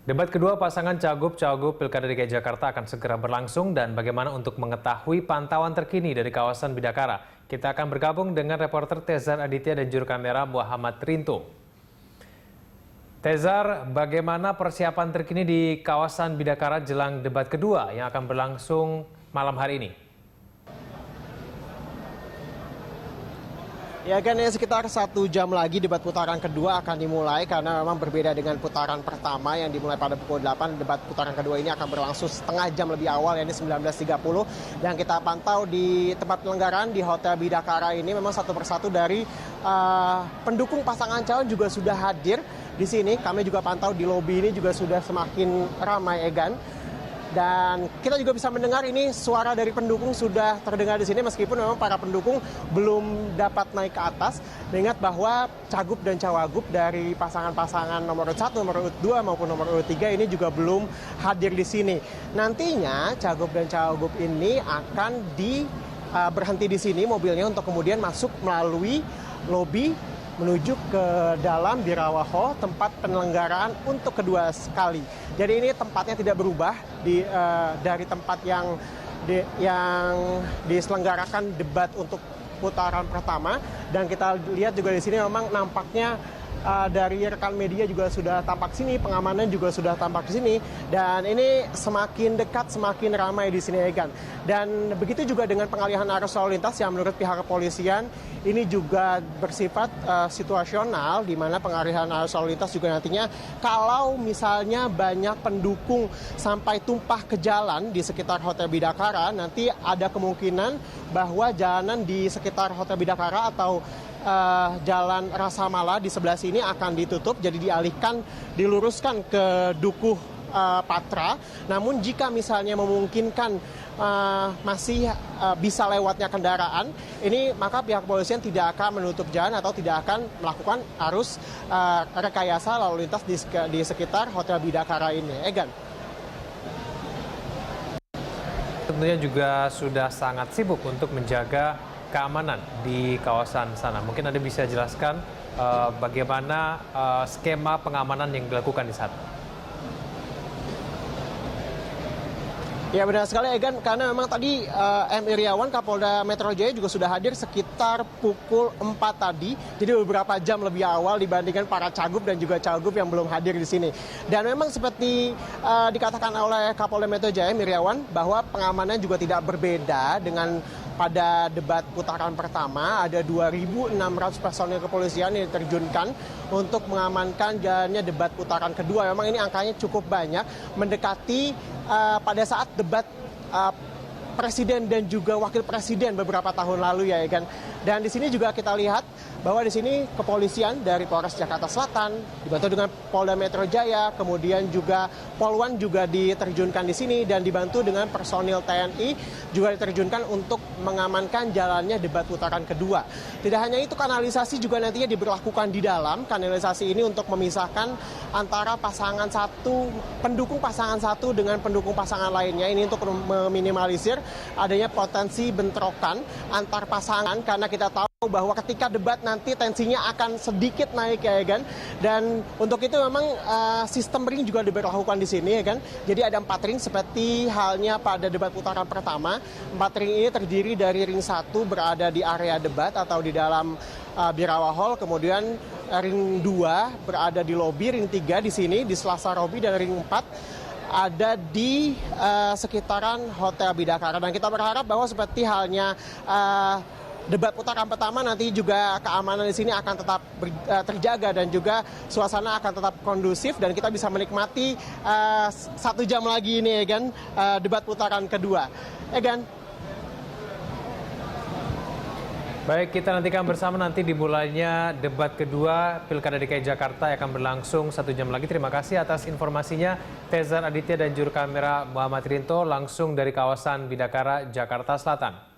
Debat kedua pasangan Cagup-Cawagup Pilkada DKI Jakarta akan segera berlangsung dan bagaimana untuk mengetahui pantauan terkini dari kawasan Bidakara. Kita akan bergabung dengan reporter Tezar Aditya dan juru kamera Muhammad Rinto. Tezar, bagaimana persiapan terkini di kawasan Bidakara jelang debat kedua yang akan berlangsung malam hari ini? Ya kan, sekitar 1 jam lagi debat putaran kedua akan dimulai karena memang berbeda dengan putaran pertama yang dimulai pada pukul 8. Debat putaran kedua ini akan berlangsung setengah jam lebih awal, yakni 19.30. Dan kita pantau di tempat penyelenggaraan di Hotel Bidakara ini memang satu persatu dari pendukung pasangan calon juga sudah hadir di sini. Kami juga pantau di lobi ini juga sudah semakin ramai, Egan. Dan kita juga bisa mendengar ini suara dari pendukung sudah terdengar di sini meskipun memang para pendukung belum dapat naik ke atas. Mengingat bahwa Cagup dan Cawagup dari pasangan-pasangan nomor 1, nomor 2 maupun nomor 3 ini juga belum hadir di sini. Nantinya Cagup dan Cawagup ini akan berhenti di sini mobilnya untuk kemudian masuk melalui lobi menuju ke dalam Birawa Hall, tempat penyelenggaraan untuk kedua kali. Jadi ini tempatnya tidak berubah dari tempat yang diselenggarakan debat untuk putaran pertama. Dan kita lihat juga di sini memang nampaknya dari rekan media juga sudah tampak sini, pengamanan juga sudah tampak di sini, dan ini semakin dekat, semakin ramai di sini, Egan. Dan begitu juga dengan pengalihan arus lalu lintas yang menurut pihak kepolisian ini juga bersifat situasional, di mana pengalihan arus lalu lintas juga nantinya kalau misalnya banyak pendukung sampai tumpah ke jalan di sekitar Hotel Bidakara, nanti ada kemungkinan bahwa jalanan di sekitar Hotel Bidakara atau Jalan Rasa Mala di sebelah sini akan ditutup, jadi diluruskan ke Dukuh Patra. Namun jika misalnya memungkinkan masih bisa lewatnya kendaraan, ini maka pihak kepolisian tidak akan menutup jalan atau tidak akan melakukan arus rekayasa lalu lintas di sekitar Hotel Bidakara ini. Egan. Tentunya juga sudah sangat sibuk untuk menjaga keamanan di kawasan sana. Mungkin Anda bisa jelaskan bagaimana skema pengamanan yang dilakukan di sana. Ya benar sekali, Egan, karena memang tadi M. Iriawan, Kapolda Metro Jaya juga sudah hadir sekitar pukul 4 tadi. Jadi beberapa jam lebih awal dibandingkan para Cagup dan juga Cawagup yang belum hadir di sini. Dan memang seperti dikatakan oleh Kapolda Metro Jaya, M. Iriawan, bahwa pengamanan juga tidak berbeda dengan pada debat putaran pertama. Ada 2.600 personil kepolisian yang diterjunkan untuk mengamankan jalannya debat putaran kedua. Memang ini angkanya cukup banyak, mendekati pada saat debat presiden dan juga wakil presiden beberapa tahun lalu, ya kan. Dan di sini juga kita lihat bahwa di sini kepolisian dari Polres Jakarta Selatan dibantu dengan Polda Metro Jaya, kemudian juga Polwan juga diterjunkan di sini dan dibantu dengan personil TNI juga diterjunkan untuk mengamankan jalannya debat putaran kedua. Tidak hanya itu, kanalisasi juga nantinya diberlakukan di dalam. Kanalisasi ini untuk memisahkan antara pendukung pasangan satu dengan pendukung pasangan lainnya. Ini untuk meminimalisir adanya potensi bentrokan antar pasangan, karena kita tahu bahwa ketika debat nanti tensinya akan sedikit naik, ya kan. Dan untuk itu memang sistem ring juga diberlakukan di sini, ya kan. Jadi ada 4 ring seperti halnya pada debat putaran pertama. 4 ring ini terdiri dari ring 1 berada di area debat atau di dalam Birawa Hall, kemudian ring 2 berada di lobi, ring 3 di sini di Selasa Robi, dan ring 4 ada di sekitaran Hotel Bidakara. Dan kita berharap bahwa seperti halnya debat putaran pertama, nanti juga keamanan di sini akan tetap terjaga dan juga suasana akan tetap kondusif dan kita bisa menikmati 1 jam lagi ini, ya kan, debat putaran kedua. Egan. Baik, kita nantikan bersama nanti dimulainya debat kedua Pilkada DKI Jakarta yang akan berlangsung 1 jam lagi. Terima kasih atas informasinya Tezar Aditya dan juru kamera Muhammad Rinto langsung dari kawasan Bidakara, Jakarta Selatan.